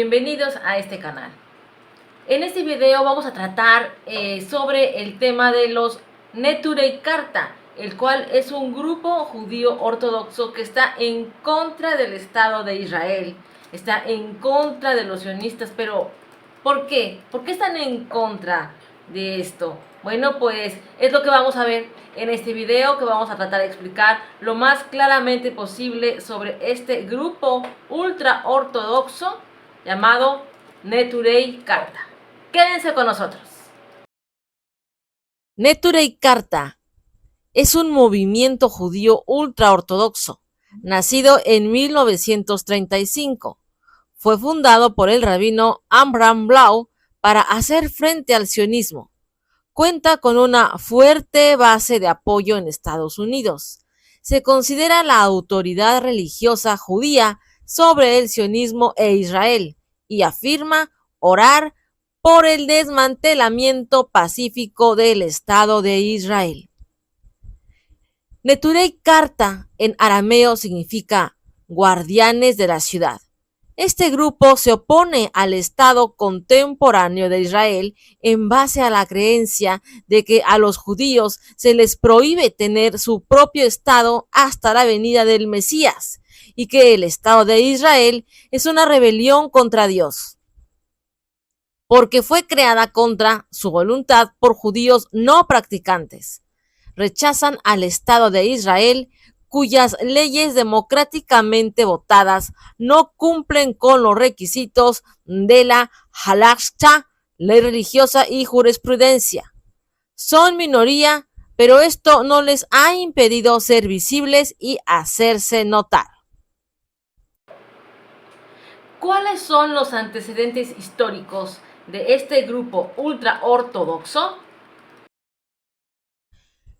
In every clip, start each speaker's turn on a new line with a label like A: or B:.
A: bienvenidos a este canal. En este video vamos a tratar sobre el tema de los Neturei Karta, el cual es un grupo judío ortodoxo que está en contra del Estado de Israel, está en contra de los sionistas. Pero ¿por qué? ¿Por qué están en contra de esto? Bueno, pues es lo que vamos a ver en este video, que vamos a tratar de explicar lo más claramente posible sobre este grupo ultra ortodoxo llamado Neturei Karta. Quédense con nosotros. Neturei Karta es un movimiento judío ultraortodoxo, nacido en 1935. Fue fundado por el rabino Abraham Blau para hacer frente al sionismo. Cuenta con una fuerte base de apoyo en Estados Unidos. Se considera la autoridad religiosa judía sobre el sionismo e Israel y afirma orar por el desmantelamiento pacífico del Estado de Israel. Neturei Karta en arameo significa guardianes de la ciudad. Este grupo se opone al Estado contemporáneo de Israel en base a la creencia de que a los judíos se les prohíbe tener su propio Estado hasta la venida del Mesías, y que el Estado de Israel es una rebelión contra Dios, porque fue creada contra su voluntad por judíos no practicantes. Rechazan al Estado de Israel, cuyas leyes democráticamente votadas no cumplen con los requisitos de la Halakha, ley religiosa y jurisprudencia. Son minoría, pero esto no les ha impedido ser visibles y hacerse notar. ¿Cuáles son los antecedentes históricos de este grupo ultraortodoxo?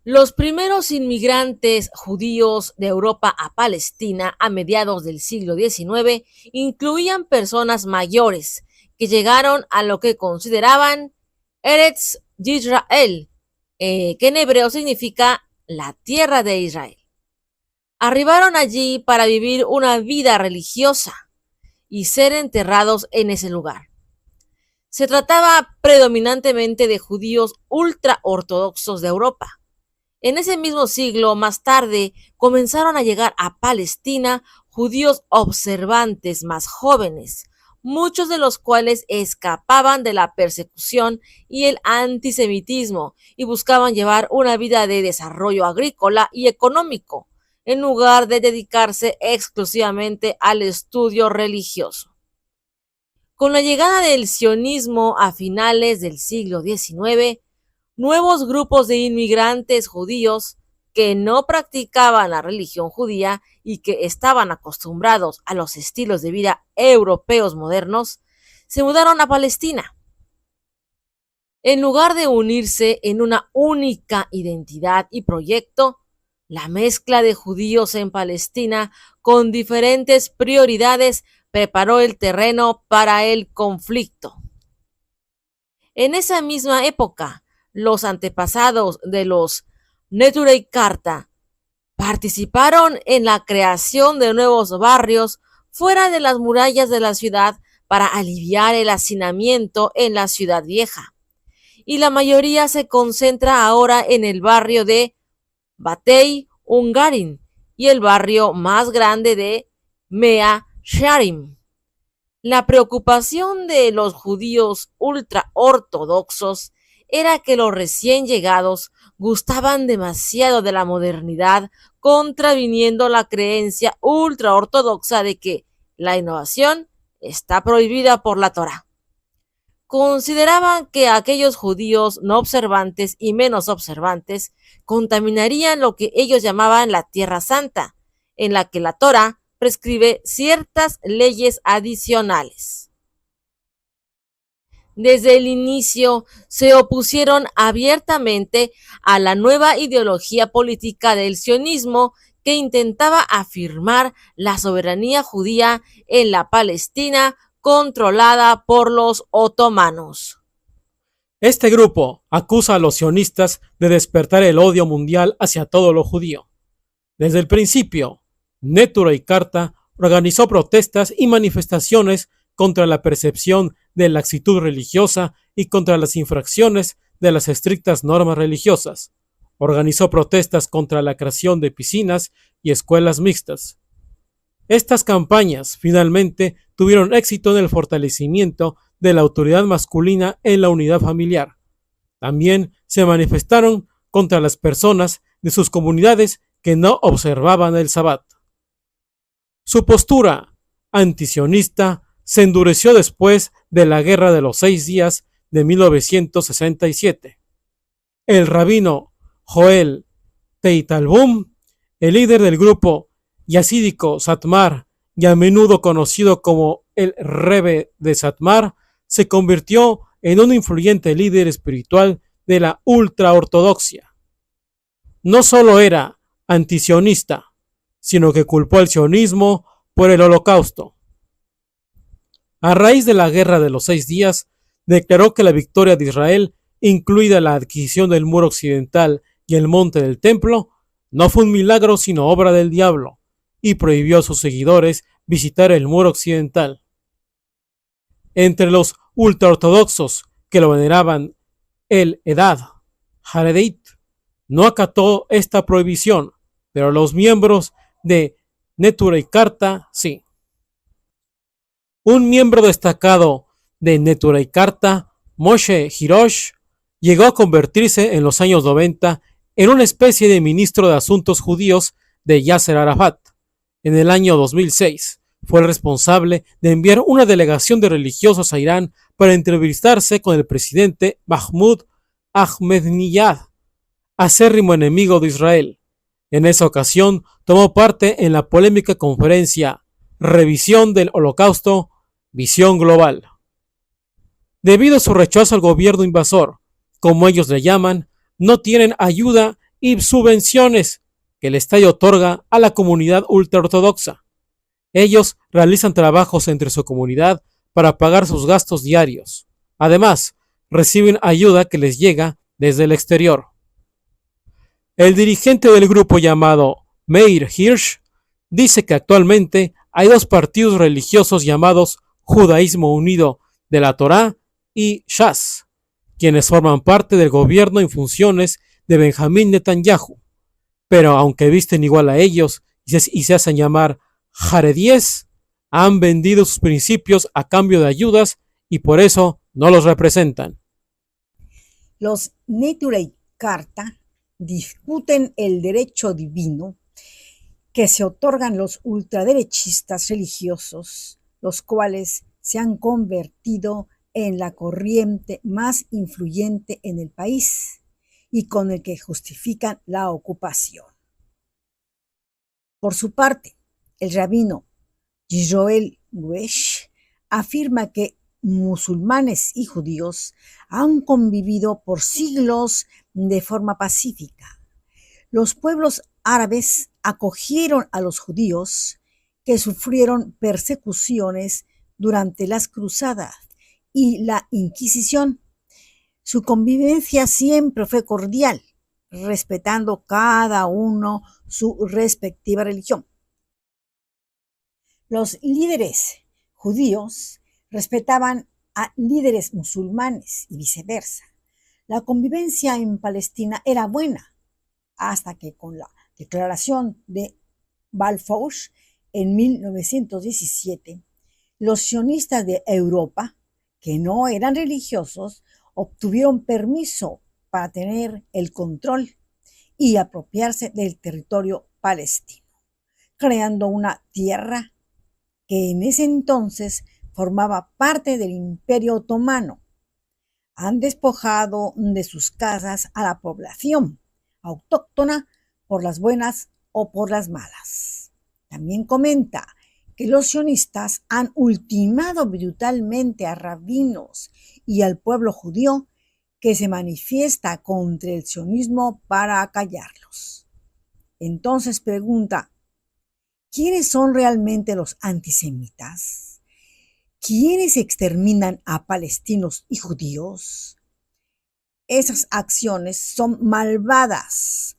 A: Los primeros inmigrantes judíos de Europa a Palestina a mediados del siglo XIX incluían personas mayores que llegaron a lo que consideraban Eretz Yisrael, que en hebreo significa la tierra de Israel. Arribaron allí para vivir una vida religiosa y ser enterrados en ese lugar. Se trataba predominantemente de judíos ultraortodoxos de Europa. En ese mismo siglo, más tarde, comenzaron a llegar a Palestina judíos observantes más jóvenes, muchos de los cuales escapaban de la persecución y el antisemitismo y buscaban llevar una vida de desarrollo agrícola y económico, en lugar de dedicarse exclusivamente al estudio religioso. Con la llegada del sionismo a finales del siglo XIX, nuevos grupos de inmigrantes judíos que no practicaban la religión judía y que estaban acostumbrados a los estilos de vida europeos modernos, se mudaron a Palestina. En lugar de unirse en una única identidad y proyecto, la mezcla de judíos en Palestina con diferentes prioridades preparó el terreno para el conflicto. En esa misma época, los antepasados de los Neturei Karta participaron en la creación de nuevos barrios fuera de las murallas de la ciudad para aliviar el hacinamiento en la ciudad vieja. Y la mayoría se concentra ahora en el barrio de Batei Ungarin y el barrio más grande de Mea Shearim. La preocupación de los judíos ultraortodoxos era que los recién llegados gustaban demasiado de la modernidad, contraviniendo la creencia ultraortodoxa de que la innovación está prohibida por la Torá. Consideraban que aquellos judíos no observantes y menos observantes contaminarían lo que ellos llamaban la Tierra Santa, en la que la Torá prescribe ciertas leyes adicionales. Desde el inicio se opusieron abiertamente a la nueva ideología política del sionismo que intentaba afirmar la soberanía judía en la Palestina controlada por los otomanos.
B: Este grupo acusa a los sionistas de despertar el odio mundial hacia todo lo judío. Desde el principio, Neturei Karta organizó protestas y manifestaciones contra la percepción de laxitud religiosa y contra las infracciones de las estrictas normas religiosas. Organizó protestas contra la creación de piscinas y escuelas mixtas. Estas campañas finalmente tuvieron éxito en el fortalecimiento de la autoridad masculina en la unidad familiar. También se manifestaron contra las personas de sus comunidades que no observaban el Sabbat. Su postura antisionista se endureció después de la Guerra de los 6 Días de 1967. El rabino Joel Teitalbum, el líder del grupo yasídico Satmar y a menudo conocido como el Rebbe de Satmar, se convirtió en un influyente líder espiritual de la ultraortodoxia. No solo era antisionista, sino que culpó al sionismo por el Holocausto. A raíz de la Guerra de los 6 Días, declaró que la victoria de Israel, incluida la adquisición del muro occidental y el monte del templo, no fue un milagro sino obra del diablo, y prohibió a sus seguidores visitar el muro occidental. Entre los ultraortodoxos que lo veneraban, el Edad Haredit no acató esta prohibición, pero los miembros de Neturei Karta sí. Un miembro destacado de Neturei Karta, Moshe Hirosh, llegó a convertirse en los años 90 en una especie de ministro de asuntos judíos de Yasser Arafat. En el año 2006 fue el responsable de enviar una delegación de religiosos a Irán para entrevistarse con el presidente Mahmoud Ahmadinejad, acérrimo enemigo de Israel. En esa ocasión tomó parte en la polémica conferencia Revisión del Holocausto, Visión Global. Debido a su rechazo al gobierno invasor, como ellos le llaman, no tienen ayuda y subvenciones que el Estado otorga a la comunidad ultraortodoxa. Ellos realizan trabajos entre su comunidad para pagar sus gastos diarios. Además, reciben ayuda que les llega desde el exterior. El dirigente del grupo llamado Meir Hirsch dice que actualmente hay dos partidos religiosos llamados Judaísmo Unido de la Torá y Shas, quienes forman parte del gobierno en funciones de Benjamín Netanyahu. Pero aunque visten igual a ellos y se hacen llamar jaredíes, han vendido sus principios a cambio de ayudas y por eso no los representan.
C: Los Neturei Karta discuten el derecho divino que se otorgan los ultraderechistas religiosos, los cuales se han convertido en la corriente más influyente en el país y con el que justifican la ocupación. Por su parte, el rabino Joel Wesh afirma que musulmanes y judíos han convivido por siglos de forma pacífica. Los pueblos árabes acogieron a los judíos que sufrieron persecuciones durante las cruzadas y la Inquisición. Su convivencia siempre fue cordial, respetando cada uno su respectiva religión. Los líderes judíos respetaban a líderes musulmanes y viceversa. La convivencia en Palestina era buena, hasta que con la declaración de Balfour en 1917, los sionistas de Europa, que no eran religiosos, obtuvieron permiso para tener el control y apropiarse del territorio palestino, creando una tierra que en ese entonces formaba parte del Imperio Otomano. Han despojado de sus casas a la población autóctona por las buenas o por las malas. También comenta que los sionistas han ultimado brutalmente a rabinos y al pueblo judío que se manifiesta contra el sionismo para acallarlos. Entonces pregunta, ¿quiénes son realmente los antisemitas? ¿Quiénes exterminan a palestinos y judíos? Esas acciones son malvadas,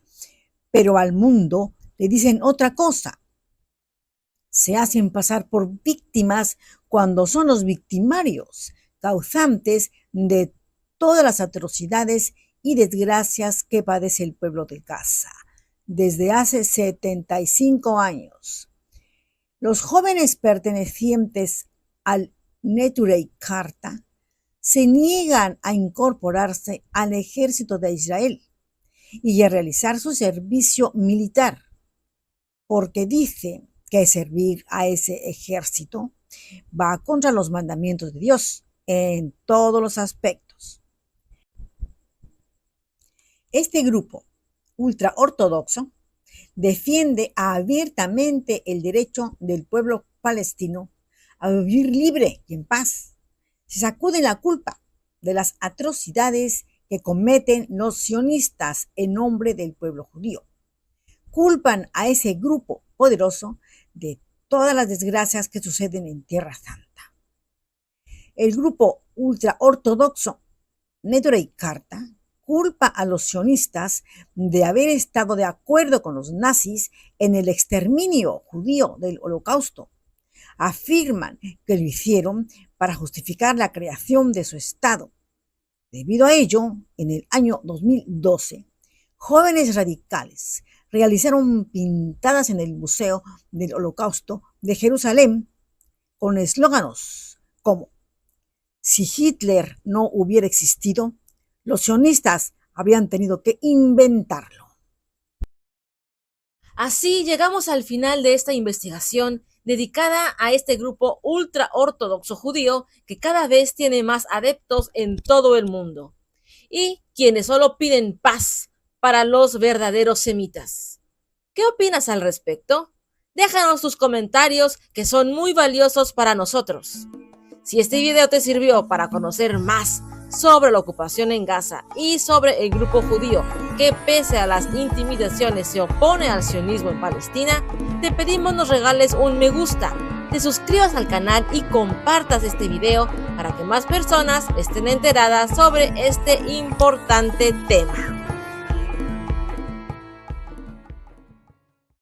C: pero al mundo le dicen otra cosa. se hacen pasar por víctimas cuando son los victimarios, causantes de todas las atrocidades y desgracias que padece el pueblo de Gaza desde hace 75 años. Los jóvenes pertenecientes al Neturei Karta se niegan a incorporarse al ejército de Israel y a realizar su servicio militar, porque dice que servir a ese ejército va contra los mandamientos de Dios en todos los aspectos. Este grupo ultraortodoxo defiende abiertamente el derecho del pueblo palestino a vivir libre y en paz. Se sacuden la culpa de las atrocidades que cometen los sionistas en nombre del pueblo judío. Culpan a ese grupo poderoso de todas las desgracias que suceden en Tierra Santa. El grupo ultraortodoxo Neturei Karta culpa a los sionistas de haber estado de acuerdo con los nazis en el exterminio judío del Holocausto. Afirman que lo hicieron para justificar la creación de su Estado. Debido a ello, en el año 2012, jóvenes radicales realizaron pintadas en el Museo del Holocausto de Jerusalén con eslóganos como: si Hitler no hubiera existido, los sionistas habrían tenido que inventarlo.
A: Así llegamos al final de esta investigación dedicada a este grupo ultraortodoxo judío que cada vez tiene más adeptos en todo el mundo y quienes solo piden paz para los verdaderos semitas. ¿Qué opinas al respecto? Déjanos tus comentarios que son muy valiosos para nosotros. Si este video te sirvió para conocer más sobre la ocupación en Gaza y sobre el grupo judío que pese a las intimidaciones se opone al sionismo en Palestina, te pedimos nos regales un me gusta, te suscribas al canal y compartas este video para que más personas estén enteradas sobre este importante tema.